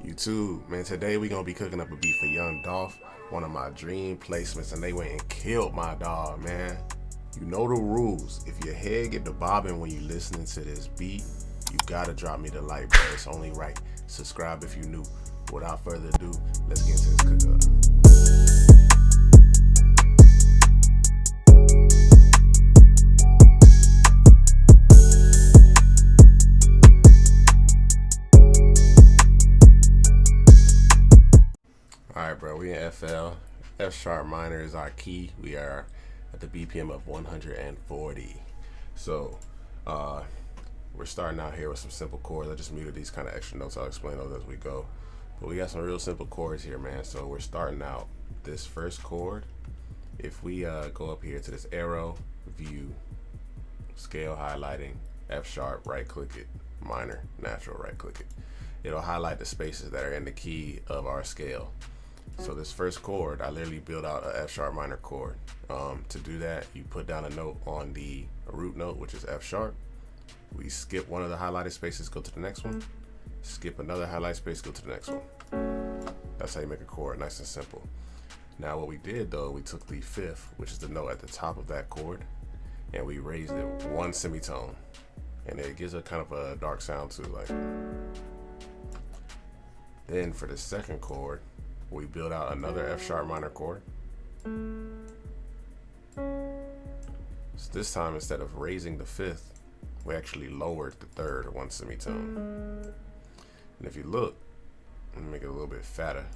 YouTube, man, today we gonna be cooking up a beat for young Dolph, one of my dream placements, and they went and killed my dog, man. You know the rules. If your head get to bobbing when you listening to this beat, you gotta drop me the like, bro. It's only right. Subscribe if you new. Without further ado, let's get into this cook up. Alright, bro, we in FL. F sharp minor is our key. We are at the BPM of 140. So we're starting out here with some simple chords. I just muted these kind of extra notes. I'll explain those as we go. But we got some real simple chords here, man. So we're starting out this first chord. If we go up here to this arrow, view, scale highlighting, F sharp, right click it, minor, natural, right click it. It'll highlight the spaces that are in the key of our scale. So this first chord, I literally built out an F sharp minor chord. To do that, you put down a note on the root note, which is F sharp. We skip one of the highlighted spaces, go to the next one. Skip another highlight space, go to the next one. That's how you make a chord, nice and simple. Now what we did though, we took the fifth, which is the note at the top of that chord, and we raised it one semitone. And it gives a kind of a dark sound too, like. Then for the second chord, we build out another F sharp minor chord. So this time, instead of raising the fifth, we actually lowered the third one semitone. And if you look, let me make it a little bit fatter.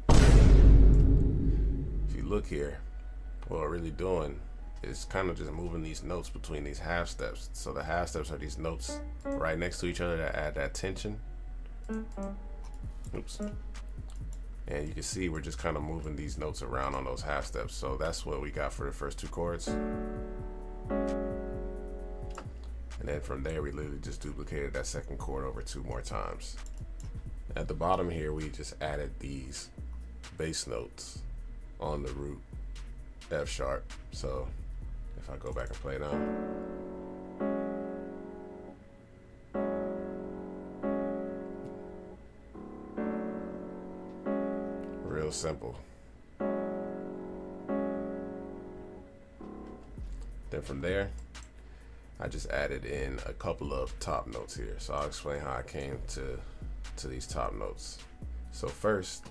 If you look here, what we're really doing is kind of just moving these notes between these half steps. So the half steps are these notes right next to each other that add that tension. Oops. And you can see we're just kind of moving these notes around on those half steps. So that's what we got for the first two chords. And then from there, we literally just duplicated that second chord over two more times. At the bottom here, we just added these bass notes on the root F sharp. So if I go back and play now. Real simple. Then from there, I just added in a couple of top notes here. So I'll explain how I came to these top notes. So first,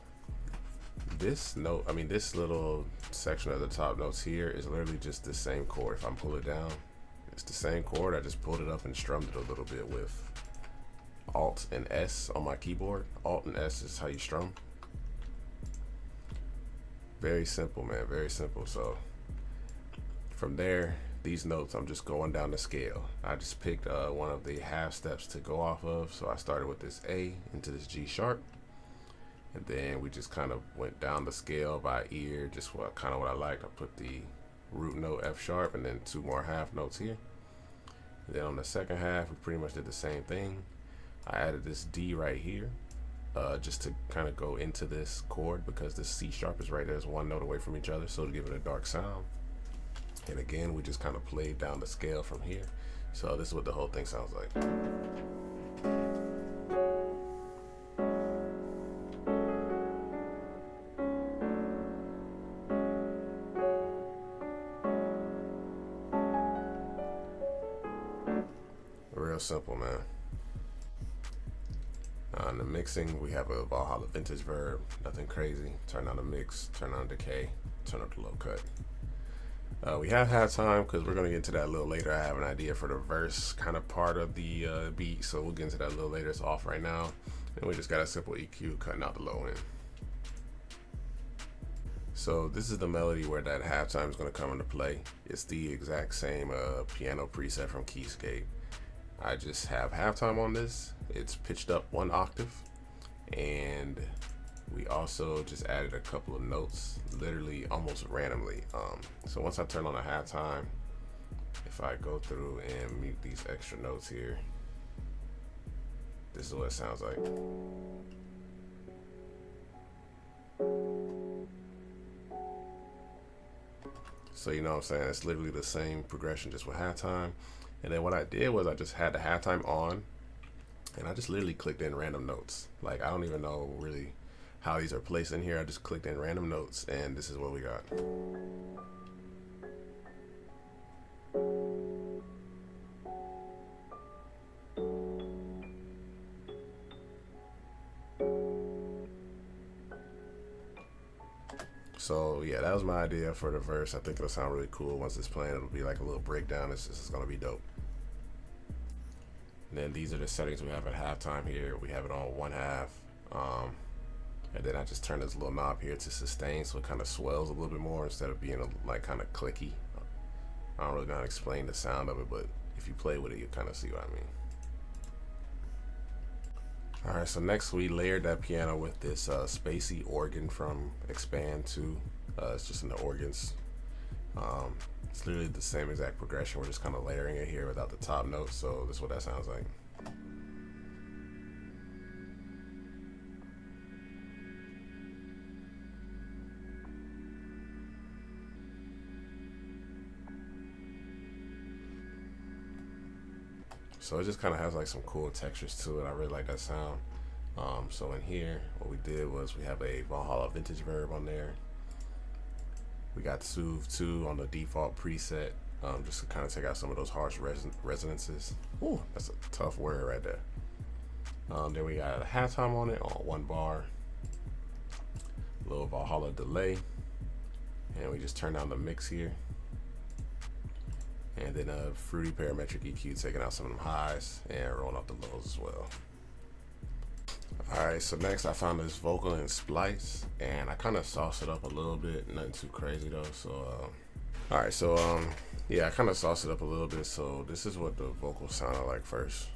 this note, this little section of the top notes here is literally just the same chord. If I pull it down, it's the same chord. I just pulled it up and strummed it a little bit with Alt and S on my keyboard. Alt and S is how you strum. Very simple, man, very simple. So from there, these notes, I'm just going down the scale. I just picked one of the half steps to go off of. So I started with this A into this G sharp. And then we just kind of went down the scale by ear, just kind of what I liked. I put the root note F sharp and then two more half notes here. And then on the second half, we pretty much did the same thing. I added this D right here. Just to kind of go into this chord because this C sharp is right there. It's one note away from each other, so to give it a dark sound. And again, we just kind of played down the scale from here. So this is what the whole thing sounds like. Real simple, man. In the mixing, we have a Valhalla vintage verb, nothing crazy. Turn on the mix, turn on decay, turn up the low cut. We have halftime because we're going to get into that a little later. I have an idea for the verse kind of part of the beat, so we'll get into that a little later. It's off right now. And we just got a simple EQ cutting out the low end. So this is the melody where that halftime is going to come into play. It's the exact same piano preset from Keyscape. I just have halftime on this. It's pitched up one octave, and we also just added a couple of notes, literally almost randomly. So once I turn on the halftime, if I go through and mute these extra notes here, this is what it sounds like. So you know what I'm saying? It's literally the same progression just with halftime. And then what I did was I just had the halftime on, And I just literally clicked in random notes. Like, I don't even know really how these are placed in here. I just clicked in random notes, and this is what we got. So yeah, that was my idea for the verse. I think it'll sound really cool once it's playing. It'll be like a little breakdown. This is gonna be dope. And then these are the settings we have at halftime here. We have it on 1/2. And then I just turn this little knob here to sustain, so it kind of swells a little bit more instead of being like kind of clicky. I don't really know how to explain the sound of it, but if you play with it, you kind of see what I mean. All right, so next we layered that piano with this spacey organ from Expand 2. It's just in the organs. It's literally the same exact progression. We're just kind of layering it here without the top note, so this is what that sounds like. So it just kind of has like some cool textures to it. I really like that sound. So in here, what we did was we have a Valhalla vintage verb on there. We got Soothe 2 on the default preset, just to kind of take out some of those harsh resonances. Ooh, that's a tough word right there. Then we got a halftime on it on 1 bar. A little Valhalla delay. And we just turn down the mix here. And then a fruity parametric EQ, taking out some of them highs and rolling up the lows as well. All right, so next I found this vocal in Splice, and I kind of sauced it up a little bit, nothing too crazy though. So, all right, so yeah, I kind of sauced it up a little bit. So this is what the vocal sounded like first.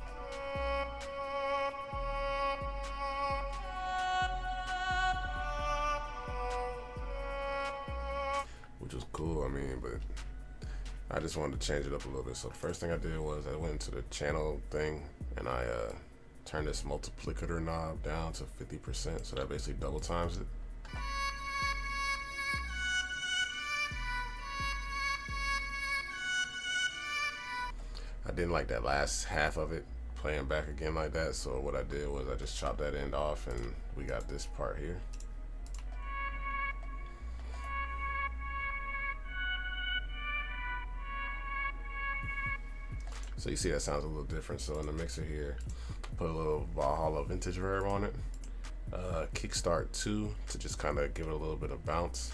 Which was cool, I mean, but I just wanted to change it up a little bit. So the first thing I did was I went into the channel thing and I turned this multiplicator knob down to 50%. So that basically double times it. I didn't like that last half of it playing back again like that. So what I did was I just chopped that end off and we got this part here. So you see that sounds a little different. So in the mixer here, put a little Valhalla vintage verb on it. Kickstart 2 to just kind of give it a little bit of bounce.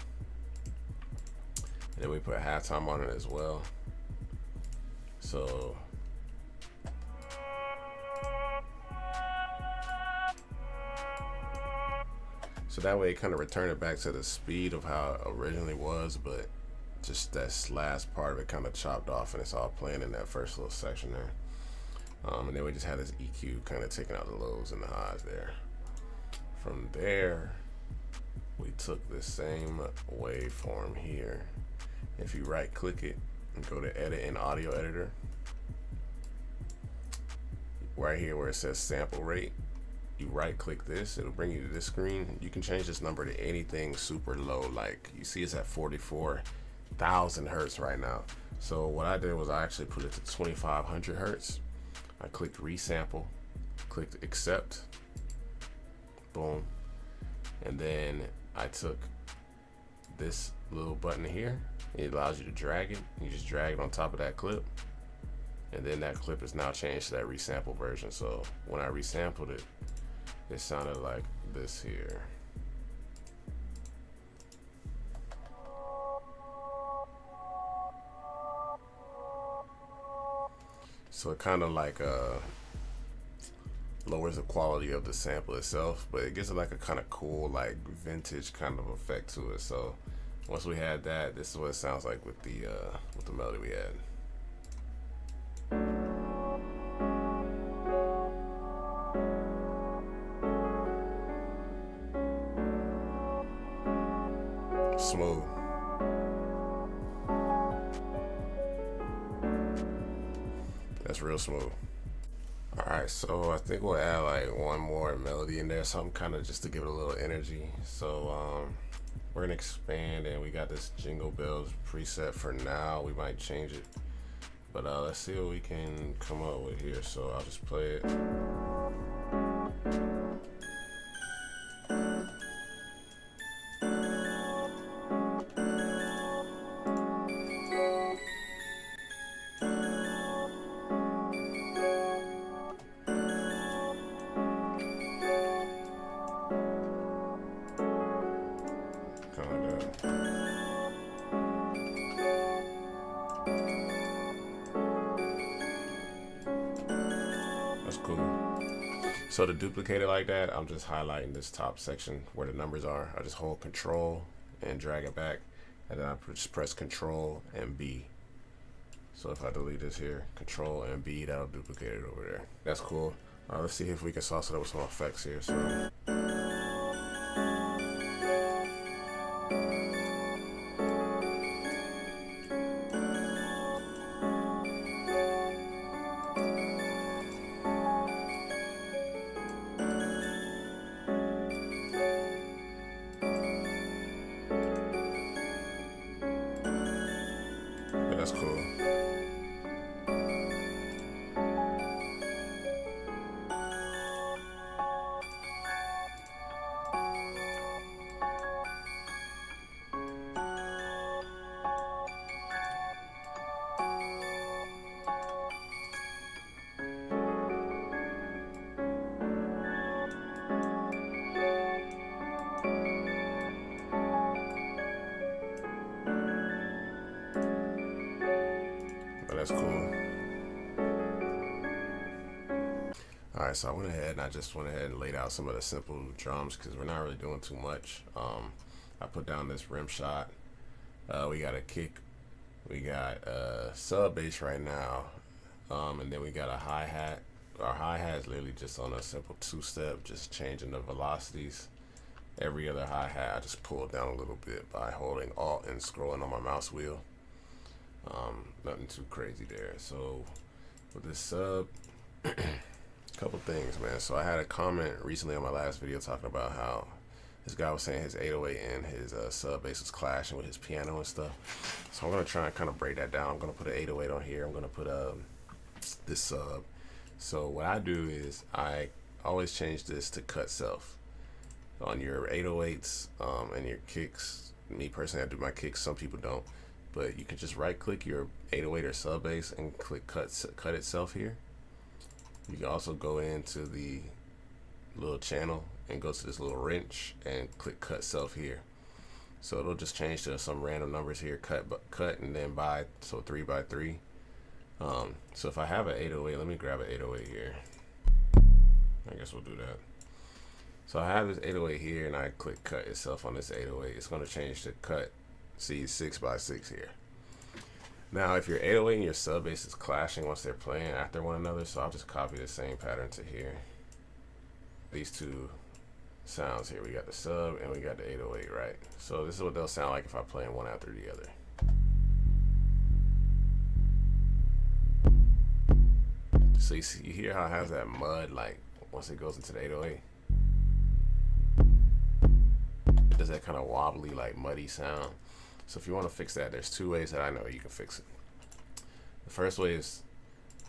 And then we put halftime on it as well. So that way it kind of returned it back to the speed of how it originally was, but just that last part of it kind of chopped off, and it's all playing in that first little section there. And then we just had this EQ kind of taking out the lows and the highs there. From there, we took the same waveform here. If you right click it and go to edit in audio editor, right here where it says sample rate, you right click this, it'll bring you to this screen. You can change this number to anything super low, like you see it's at 44,000 hertz right now. So what I did was I actually put it to 2500 hertz. I clicked resample, clicked accept, boom. And then I took this little button here. It allows you to drag it. You just drag it on top of that clip. And then that clip is now changed to that resample version. So when I resampled it, it sounded like this here. So it kind of like lowers the quality of the sample itself, but it gives it like a kind of cool, like vintage kind of effect to it. So once we had that, this is what it sounds like with the melody we had. Smooth. That's real smooth. Alright, so I think we'll add like one more melody in there, something kind of just to give it a little energy. So we're gonna expand, and we got this Jingle Bells preset for now. We might change it But let's see what we can come up with here. So I'll just play it. That's cool. So to duplicate it like that, I'm just highlighting this top section where the numbers are. I just hold Control and drag it back, and then I just press Control and B. So if I delete this here, Control and B, that'll duplicate it over there. That's cool. Let's see if we can sauce it up with some effects here. So. That's cool. That's cool. Alright, so I went ahead and I just went ahead and laid out some of the simple drums because we're not really doing too much. I put down this rim shot. We got a kick. We got a sub bass right now. And then we got a hi-hat. Our hi-hat is literally just on a simple two-step, just changing the velocities. Every other hi-hat I just pull down a little bit by holding Alt and scrolling on my mouse wheel. Nothing too crazy there. So with this sub, couple things, man. So I had a comment recently on my last video talking about how this guy was saying his 808 and his sub bass was clashing with his piano and stuff. So I'm gonna try and kind of break that down. I'm gonna put an 808 on here. I'm gonna put this sub. So what I do is I always change this to cut self on your 808s and your kicks. Me personally, I do my kicks. Some people don't. But you can just right click your 808 or sub bass and click cut itself here. You can also go into the little channel and go to this little wrench and click cut self here. So it'll just change to some random numbers here, cut and then by, so 3 by 3. So if I have an 808, let me grab an 808 here. I guess we'll do that. So I have this 808 here and I click cut itself on this 808. It's gonna change to cut. See 6 by 6 here. Now if your 808 and your sub bass is clashing once they're playing after one another, so I'll just copy the same pattern to here. These two sounds here, we got the sub and we got the 808, right? So this is what they'll sound like if I play them one after the other. So you hear how it has that mud like once it goes into the 808? It does that kind of wobbly like muddy sound. So if you want to fix that, there's two ways that I know you can fix it. The first way is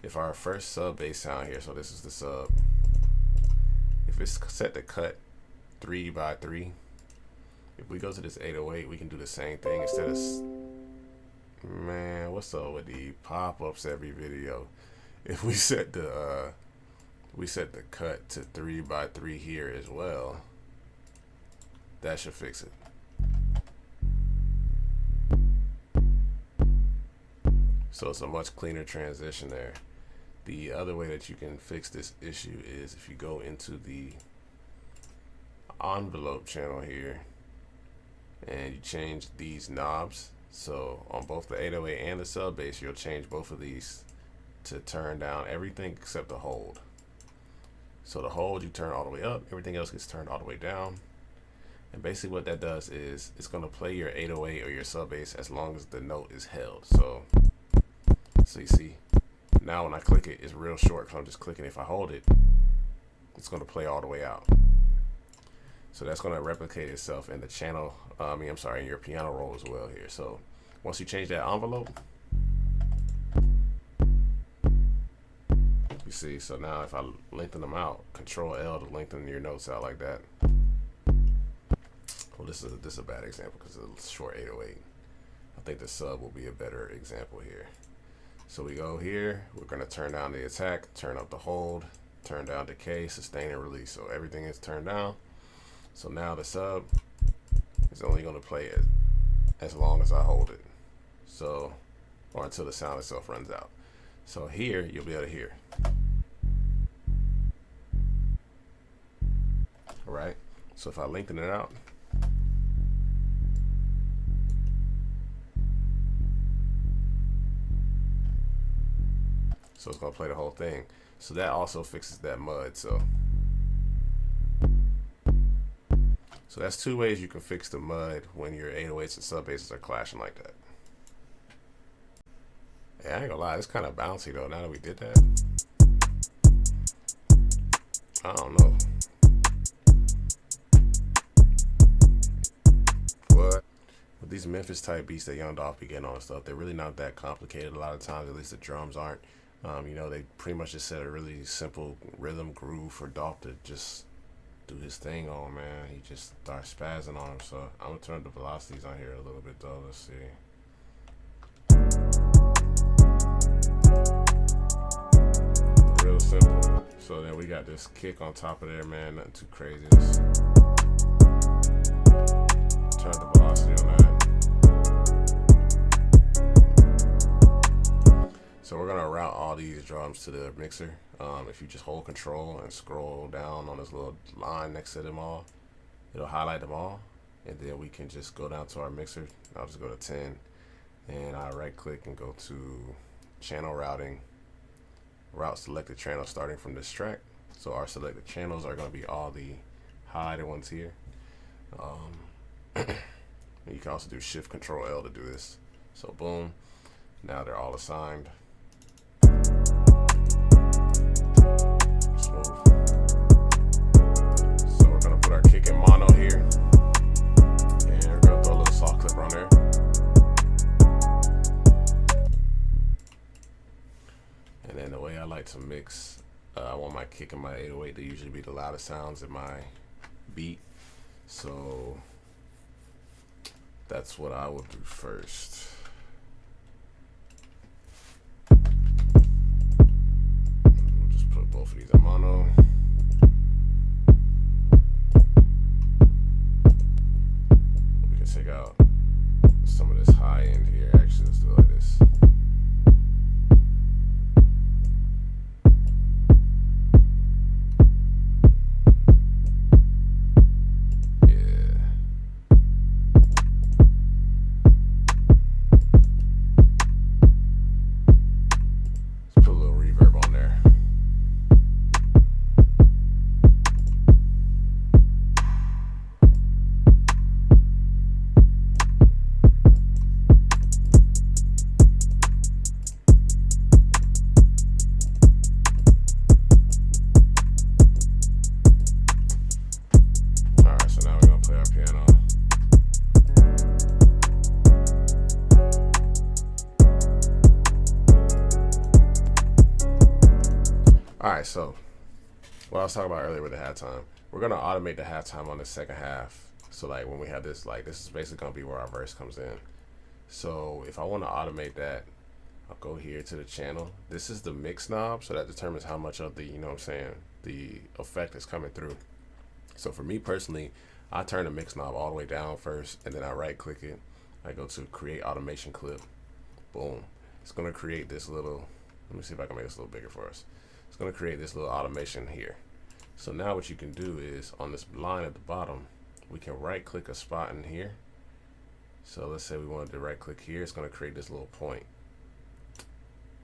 if our first sub bass sound here, so this is the sub, if it's set to cut 3 by 3, if we go to this 808, we can do the same thing instead of, man, what's up with the pop-ups every video? If we set the cut to 3 by 3 here as well, that should fix it. So it's a much cleaner transition there. The other way that you can fix this issue is if you go into the envelope channel here and you change these knobs. So on both the 808 and the sub bass, you'll change both of these to turn down everything except the hold. So the hold you turn all the way up, everything else gets turned all the way down. And basically what that does is it's gonna play your 808 or your sub bass as long as the note is held. So you see, now when I click it, it's real short because I'm just clicking. If I hold it, it's gonna play all the way out. So that's gonna replicate itself in the channel, in your piano roll as well here. So once you change that envelope, You see, so now if I lengthen them out, Control L to lengthen your notes out like that. Well, this is a bad example because it's a short 808. I think the sub will be a better example here. So we go here, we're gonna turn down the attack, turn up the hold, turn down decay, sustain and release. So everything is turned down. So now the sub is only gonna play it as long as I hold it. So, or until the sound itself runs out. So here, you'll be able to hear. All right, so if I lengthen it out, so it's gonna play the whole thing. So that also fixes that mud. So that's two ways you can fix the mud when your 808s and sub basses are clashing like that. Yeah, I ain't gonna lie, it's kind of bouncy though. Now that we did that, I don't know. What? With these Memphis type beats that Young Dolph be getting on and stuff, they're really not that complicated. A lot of times, at least the drums aren't. You know, they pretty much just set a really simple rhythm groove for Dolph to just do his thing on, man. He just starts spazzing on him. So I'm gonna turn the velocities on here a little bit though. Let's see. Real simple. So then we got this kick on top of there, man. Nothing too crazy. Let's turn the velocity on that. So we're gonna route all these drums to the mixer. If you just hold control and scroll down on this little line next to them all, it'll highlight them all. And then we can just go down to our mixer. I'll just go to 10 and I right click and go to channel routing. Route selected channel starting from this track. So our selected channels are gonna be all the highlighted ones here. You can also do Shift Control L to do this. So boom, now they're all assigned. Smooth. So we're gonna put our kick in mono here, and we're gonna throw a little soft clip on there. And then the way I like to mix, I want my kick and my 808 to usually be the loudest sounds in my beat. So that's what I will do first. We'll just put both of these in mono. We can take out some of this high end here. Actually, let's do it like this. Alright, so what I was talking about earlier with the halftime, we're gonna automate the halftime on the second half. So like when we have this, like this is basically gonna be where our verse comes in. So if I want to automate that, I'll go here to the channel. This is the mix knob, so that determines how much of the, you know what I'm saying, the effect is coming through. So for me personally, I turn the mix knob all the way down first, and then I right click it. I go to create automation clip. Boom. It's gonna create this little, let me see if I can make this a little bigger for us. It's gonna create this little automation here. So now what you can do is on this line at the bottom, we can right click a spot in here. So let's say we wanted to right click here, it's gonna create this little point.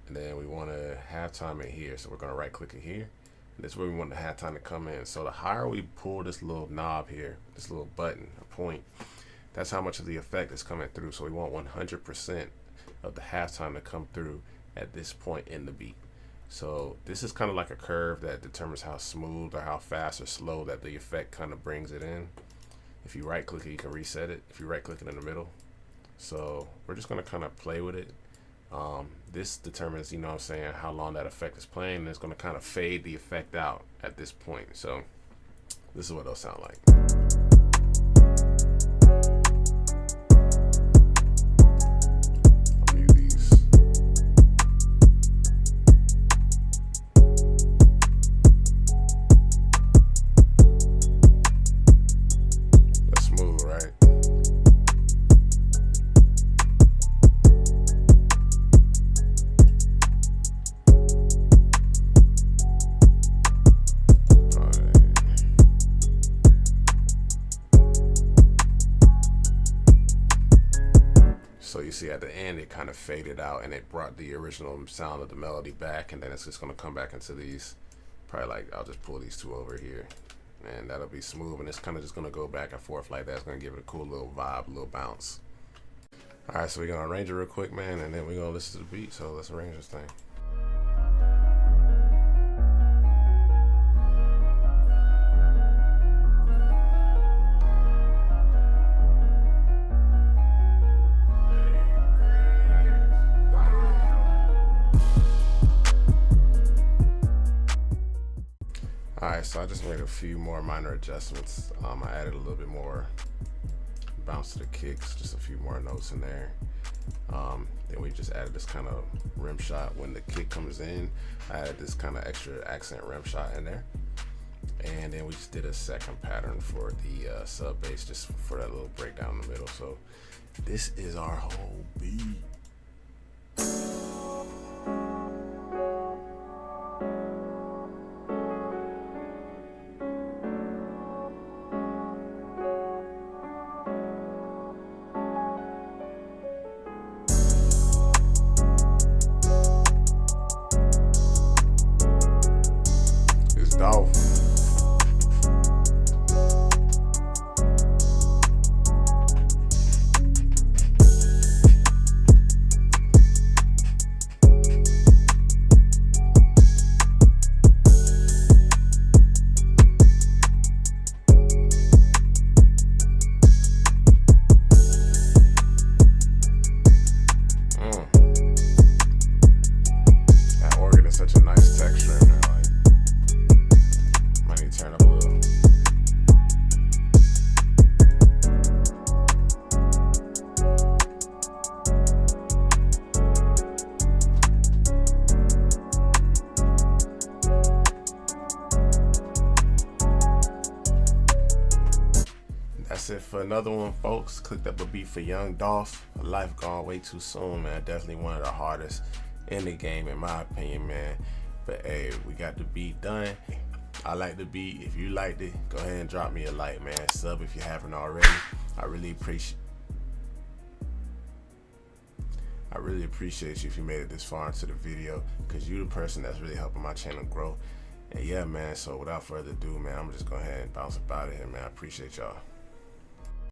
And then we want to halftime it here. So we're gonna right click it here. And this is where we want the halftime to come in. So the higher we pull this little knob here, this little button, a point, that's how much of the effect is coming through. So we want 100% of the halftime to come through at this point in the beat. So this is kind of like a curve that determines how smooth or how fast or slow that the effect kind of brings it in. If you right click it, you can reset it. If you right click it in the middle. So we're just gonna kind of play with it This determines, you know what I'm saying, how long that effect is playing, and it's going to kind of fade the effect out at this point. So this is what it'll sound like. So you see at the end it kind of faded out and it brought the original sound of the melody back, and then it's just going to come back into these, probably like, I'll just pull these two over here and that'll be smooth, and it's kind of just going to go back and forth like that. It's going to give it a cool little vibe, a little bounce. Alright, so we're going to arrange it real quick, man, and then we're going to listen to the beat. So let's arrange this thing. Alright, so I just made a few more minor adjustments. I added a little bit more bounce to the kicks, just a few more notes in there. Then we just added this kind of rim shot when the kick comes in. I added this kind of extra accent rim shot in there. And then we just did a second pattern for the sub bass, just for that little breakdown in the middle. So this is our whole beat. Dolph. That organ is such a nice texture in there. Turn up a little. That's it for another one, folks. Clicked up a beat for Young Dolph. Life gone way too soon, man. Definitely one of the hardest in the game, in my opinion, man. But hey, we got the beat done. I like the beat. If you liked it, go ahead and drop me a like, man. Sub if you haven't already. I really appreciate you if you made it this far into the video, because you're the person that's really helping my channel grow. And yeah, man, so without further ado, man, I'm just go ahead and bounce up out of here, man. I appreciate y'all.